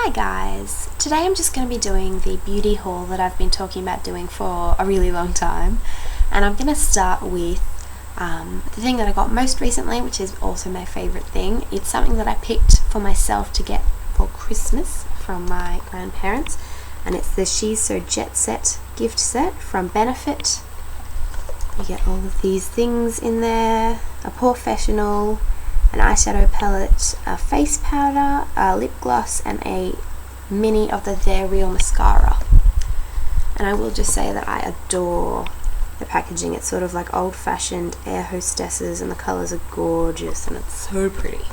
Hi guys! Today I'm just going to be doing the beauty haul that I've been talking about doing for a really long time, and I'm going to start with the thing that I got most recently, which is also my favourite thing. It's something that I picked for myself to get for Christmas from my grandparents, and it's the She's So Jet Set gift set from Benefit. You get all of these things in there: a professional, an eyeshadow palette, a face powder, a lip gloss, and a mini of the They're Real mascara. And I will just say that I adore the packaging. It's sort of like old-fashioned air hostesses, and the colours are gorgeous and it's so pretty.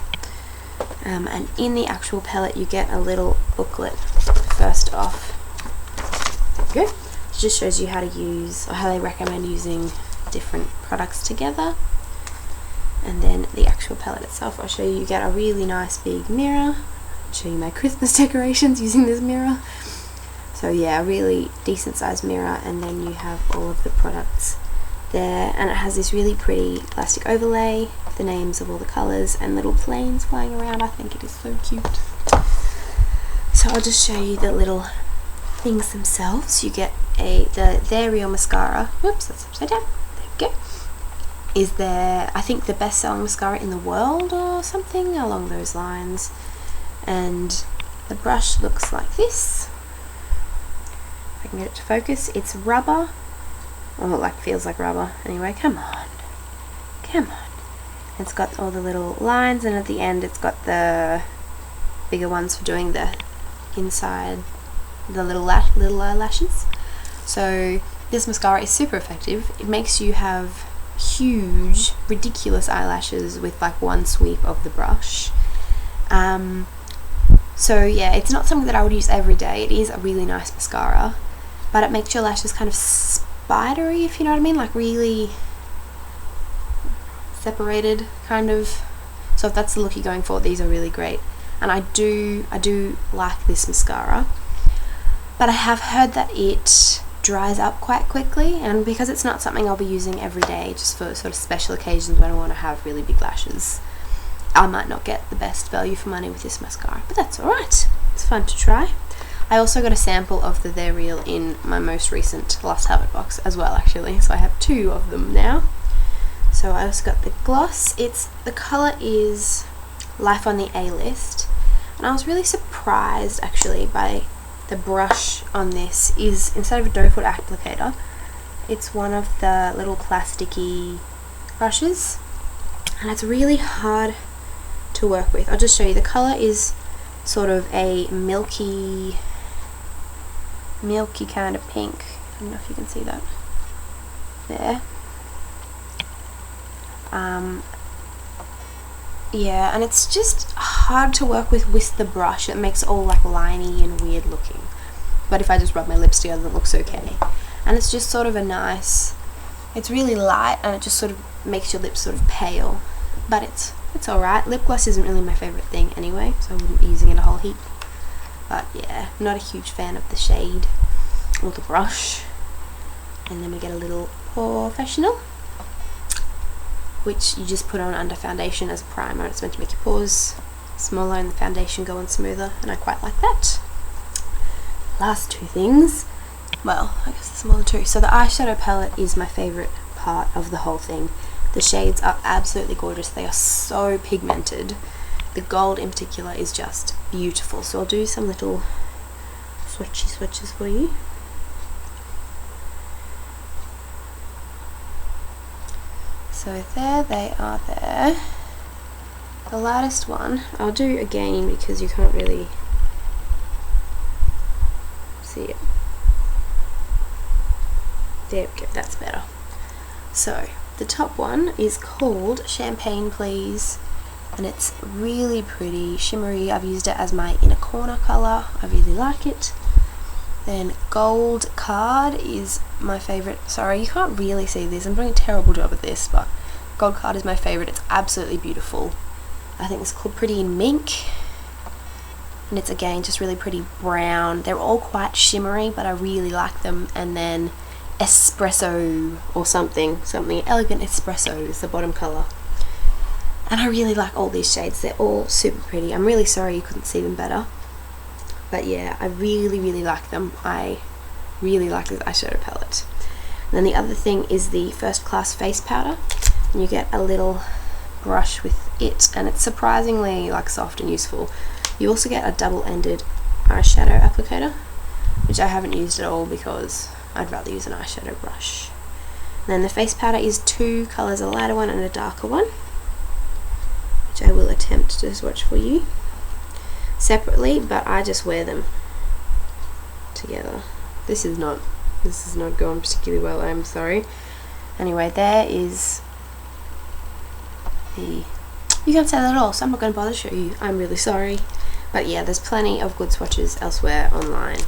And in the actual palette you get a little booklet first off. There you go. It just shows you how to use, or how they recommend using different products together. And then the actual palette itself, I'll show you. You get a really nice big mirror. I'll show you my Christmas decorations using this mirror. So yeah, a really decent sized mirror, and then you have all of the products there, and it has this really pretty plastic overlay, the names of all the colours and little planes flying around. I think it is so cute. So I'll just show you the little things themselves. You get the They're Real mascara. Whoops, that's upside down. There we go. Is there, I think, the best selling mascara in the world or something along those lines. And the brush looks like this. If I can get it to focus. It's rubber, or like feels like rubber. Anyway, come on. It's got all the little lines, and at the end it's got the bigger ones for doing the inside, the little eyelashes. So this mascara is super effective. It makes you have huge, ridiculous eyelashes with like one sweep of the brush. So yeah, it's not something that I would use every day. It is a really nice mascara, but it makes your lashes kind of spidery, if you know what I mean, like really separated kind of. So if that's the look you're going for, these are really great. And I do like this mascara, but I have heard that it dries up quite quickly, and because it's not something I'll be using every day, just for sort of special occasions when I want to have really big lashes, I might not get the best value for money with this mascara, but that's alright. It's fun to try. I also got a sample of the They're Real in my most recent Lost Habit box as well, actually, so I have two of them now. So I also got the gloss. The colour is Life on the A-List, and I was really surprised actually by the brush on this. Is instead of a doe foot applicator, it's one of the little plasticky brushes, and it's really hard to work with. I'll just show you. The colour is sort of a milky kind of pink. I don't know if you can see that there. Yeah, and it's just hard to work with the brush. It makes it all like liney and weird looking. But if I just rub my lips together, it looks okay. And it's just sort of a nice, it's really light, and it just sort of makes your lips sort of pale. But it's alright. Lip gloss isn't really my favourite thing anyway, so I wouldn't be using it a whole heap. But yeah, I'm not a huge fan of the shade or the brush. And then we get a little professional, which you just put on under foundation as a primer. It's meant to make your pores smaller and the foundation go on smoother, and I quite like that. Last two things, well, I guess there's more than two. So the eyeshadow palette is my favourite part of the whole thing. The shades are absolutely gorgeous. They are so pigmented. The gold in particular is just beautiful. So I'll do some little swatches for you. So there they are there. The lightest one, I'll do again because you can't really see it. There we go, that's better. So the top one is called Champagne Please, and it's really pretty, shimmery. I've used it as my inner corner colour. I really like it. Then Gold Card is my favourite. Sorry, you can't really see this. I'm doing a terrible job at this, but Gold Card is my favourite. It's absolutely beautiful. I think it's called Pretty in Mink, and it's again just really pretty brown. They're all quite shimmery, but I really like them. And then Espresso or something Elegant Espresso is the bottom colour. And I really like all these shades. They're all super pretty. I'm really sorry you couldn't see them better, But yeah, I really like them. I really like this eyeshadow palette. And then the other thing is the First Class face powder, and you get a little brush with it, and it's surprisingly like soft and useful. You also get a double-ended eyeshadow applicator, which I haven't used at all because I'd rather use an eyeshadow brush. And then the face powder is 2 colours, a lighter one and a darker one, which I will attempt to swatch for you separately, but I just wear them together. This is not going particularly well, I'm sorry. Anyway, there is the, you can't say that at all, so I'm not going to bother to show you. I'm really sorry. But yeah, there's plenty of good swatches elsewhere online.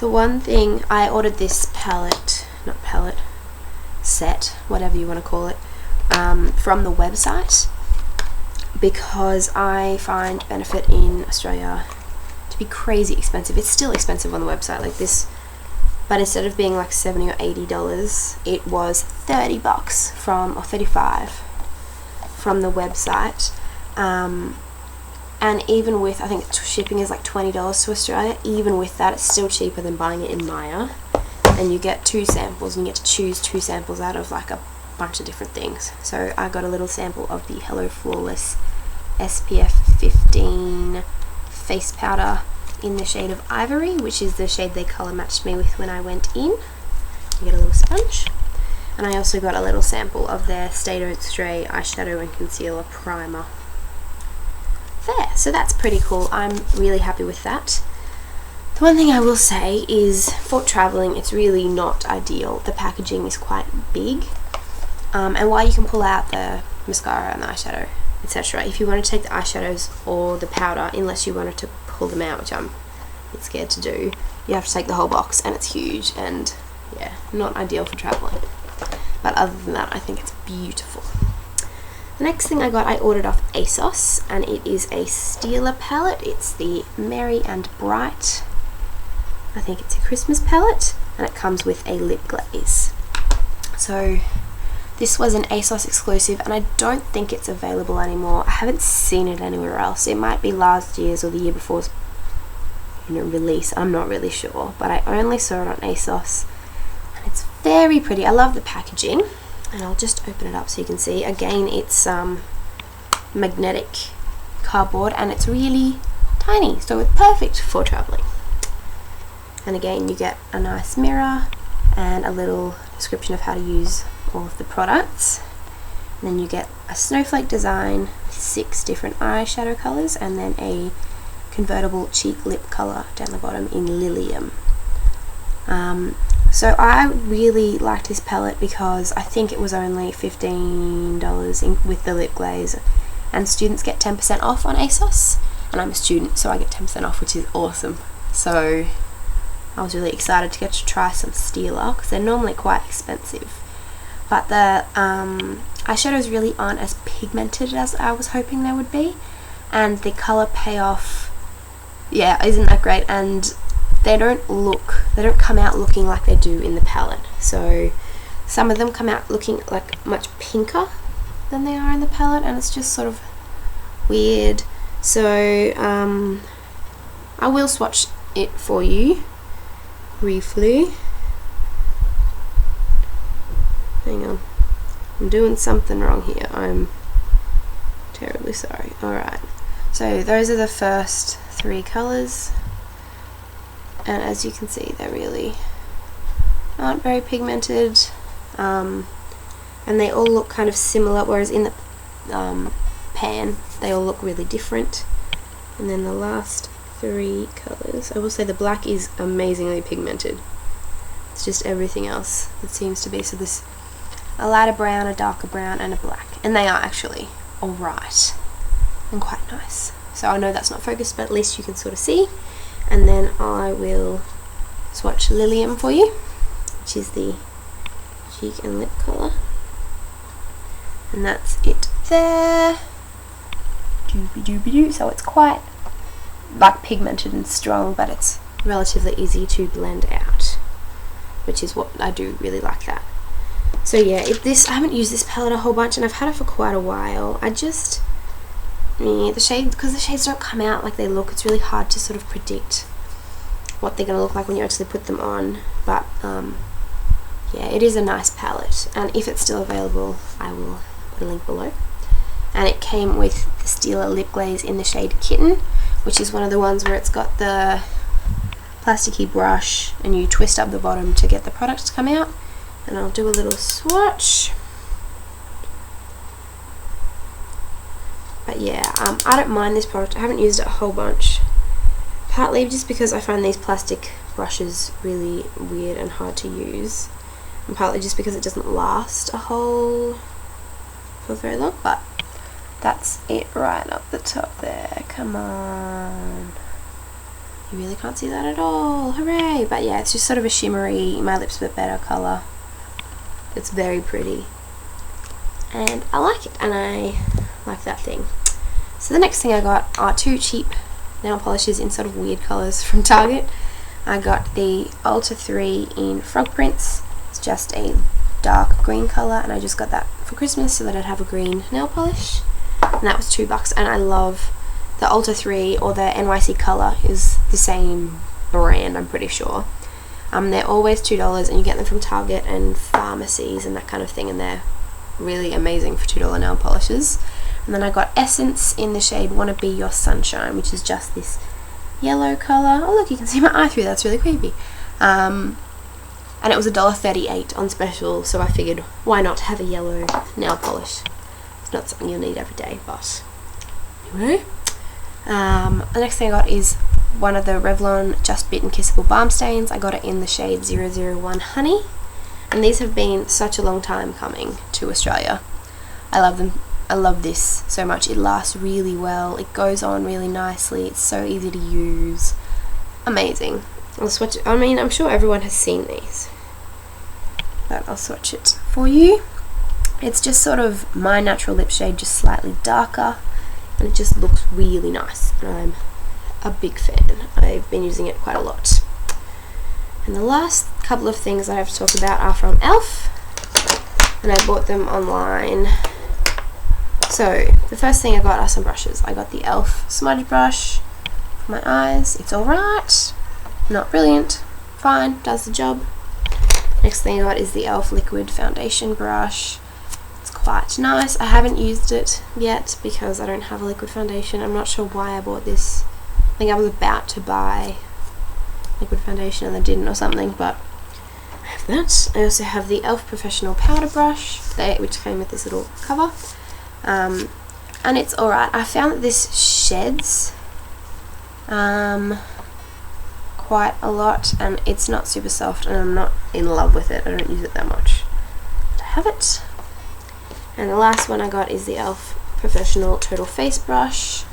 The one thing, I ordered this set, whatever you want to call it, from the website, because I find Benefit in Australia to be crazy expensive. It's still expensive on the website like this, but instead of being like $70 or $80, it was $30 or $35 from the website. And even with, I think shipping is like $20 to Australia, even with that, it's still cheaper than buying it in Maya. And you get 2 samples, and you get to choose 2 samples out of like a bunch of different things. So I got a little sample of the Hello Flawless SPF 15 face powder in the shade of Ivory, which is the shade they colour matched me with when I went in. You get a little sponge. And I also got a little sample of their Stay Don't Stray eyeshadow and concealer primer. There, so that's pretty cool. I'm really happy with that. The one thing I will say is for travelling, it's really not ideal. The packaging is quite big, and while you can pull out the mascara and the eyeshadow, etc., if you want to take the eyeshadows or the powder, unless you wanted to pull them out, which I'm a bit scared to do, you have to take the whole box, and it's huge, and yeah, not ideal for travelling. But other than that, I think it's beautiful. The next thing I got, I ordered off ASOS, and it is a Stila palette. It's the Merry and Bright. I think it's a Christmas palette, and it comes with a lip glaze. So this was an ASOS exclusive, and I don't think it's available anymore. I haven't seen it anywhere else. It might be last year's or the year before's, release. I'm not really sure, but I only saw it on ASOS, and it's very pretty. I love the packaging. And I'll just open it up so you can see. Again, it's magnetic cardboard, and it's really tiny, so it's perfect for traveling. And again, you get a nice mirror and a little description of how to use all of the products. And then you get a snowflake design with 6 different eyeshadow colors, and then a convertible cheek lip color down the bottom in Lilium. So I really liked this palette because I think it was only $15 with the lip glaze, and students get 10% off on ASOS, and I'm a student, so I get 10% off, which is awesome. So I was really excited to get to try some Stila, because they're normally quite expensive, but the eyeshadows really aren't as pigmented as I was hoping they would be, and the colour payoff, yeah, isn't that great, and they don't come out looking like they do in the palette. So some of them come out looking like much pinker than they are in the palette, and it's just sort of weird. So I will swatch it for you briefly. Hang on, I'm doing something wrong here. I'm terribly sorry. Alright, so those are the first 3 colours. And as you can see, they really aren't very pigmented, and they all look kind of similar, whereas in the pan they all look really different. And then the last 3 colours, I will say the black is amazingly pigmented. It's just everything else that seems to be. So there's a lighter brown, a darker brown, and a black, and they are actually alright and quite nice. So I know that's not focused, but at least you can sort of see. And then I will swatch Lilium for you, which is the cheek and lip colour. And that's it there. Doobie-doobie-doo. So it's quite like pigmented and strong, but it's relatively easy to blend out, which is what I do really like that. So yeah, I haven't used this palette a whole bunch, and I've had it for quite a while. because the shades don't come out like they look, it's really hard to sort of predict what they're going to look like when you actually put them on, but yeah, it is a nice palette, and if it's still available I will put a link below. And it came with the Stila lip glaze in the shade Kitten, which is one of the ones where it's got the plasticky brush and you twist up the bottom to get the product to come out. And I'll do a little swatch. But yeah, I don't mind this product. I haven't used it a whole bunch, partly just because I find these plastic brushes really weird and hard to use, and partly just because it doesn't last for very long. But that's it right up the top there. Come on. You really can't see that at all. Hooray! But yeah, it's just sort of a shimmery, my lips a bit better colour. It's very pretty. And I like it, and I like that thing. So the next thing I got are 2 cheap nail polishes in sort of weird colours from Target. I got the Ultra 3 in Frog Prints. It's just a dark green colour, and I just got that for Christmas so that I'd have a green nail polish. And that was $2, and I love the Ultra 3, or the NYC colour is the same brand, I'm pretty sure. They're always $2, and you get them from Target and pharmacies and that kind of thing, and they're really amazing for $2 nail polishes. And then I got Essence in the shade Wanna Be Your Sunshine, which is just this yellow colour. Oh look, you can see my eye through, that's really creepy. And it was $1.38 on special, so I figured why not have a yellow nail polish. It's not something you'll need every day, but anyway. The next thing I got is one of the Revlon Just Bitten Kissable Balm Stains. I got it in the shade 001 Honey, and these have been such a long time coming to Australia. I love them. I love this so much. It lasts really well, it goes on really nicely, it's so easy to use. Amazing. I'll swatch it. I mean, I'm sure everyone has seen these, but I'll swatch it for you. It's just sort of my natural lip shade, just slightly darker, and it just looks really nice, and I'm a big fan. I've been using it quite a lot. And the last couple of things I have to talk about are from e.l.f. and I bought them online. So the first thing I got are some brushes. I got the e.l.f. smudge brush for my eyes. It's alright, not brilliant, fine, does the job. Next thing I got is the e.l.f. liquid foundation brush. It's quite nice. I haven't used it yet because I don't have a liquid foundation. I'm not sure why I bought this. I think I was about to buy liquid foundation and I didn't or something, but I have that. I also have the e.l.f. professional powder brush, which came with this little cover. And it's alright. I found that this sheds quite a lot, and it's not super soft, and I'm not in love with it. I don't use it that much, but I have it. And the last one I got is the e.l.f. professional total face brush,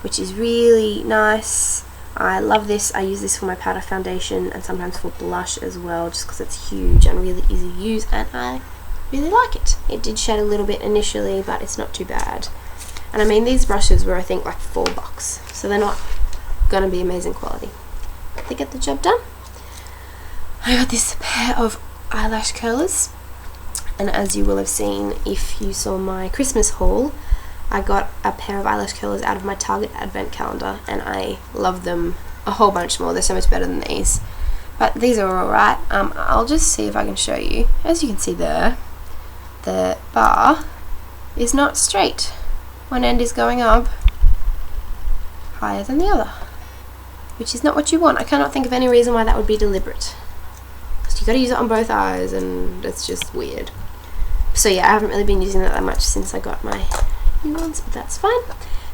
which is really nice. I love this. I use this for my powder foundation and sometimes for blush as well, just because it's huge and really easy to use, and I really like it. It did shed a little bit initially, but it's not too bad. And I mean, these brushes were I think like $4, so they're not gonna be amazing quality, but they get the job done. I got this pair of eyelash curlers, and as you will have seen if you saw my Christmas haul, I got a pair of eyelash curlers out of my Target advent calendar, and I love them a whole bunch more. They're so much better than these, but these are alright. I'll just see if I can show you. As you can see there, the bar is not straight. One end is going up higher than the other, which is not what you want. I cannot think of any reason why that would be deliberate, because you got to use it on both eyes, and it's just weird. So yeah, I haven't really been using that much since I got my new ones, but that's fine.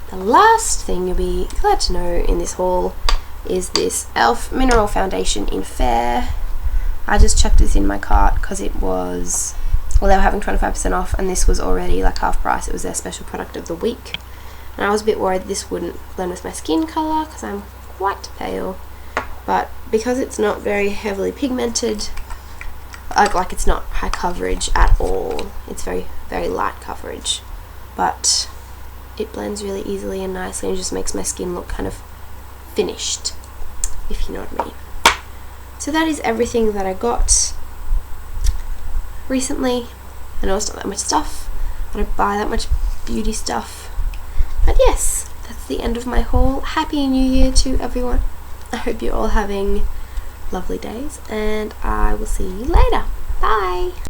The last thing you'll be glad to know in this haul is this e.l.f. mineral foundation in Fair. I just chucked this in my cart because it was, well, they were having 25% off, and this was already like half price. It was their special product of the week, and I was a bit worried this wouldn't blend with my skin colour because I'm quite pale, but because it's not very heavily pigmented, like it's not high coverage at all, it's very, very light coverage, but it blends really easily and nicely and just makes my skin look kind of finished, if you know what I mean. So that is everything that I got recently. I know it's not that much stuff, I don't buy that much beauty stuff, but yes, that's the end of my haul. Happy New Year to everyone. I hope you're all having lovely days, and I will see you later. Bye!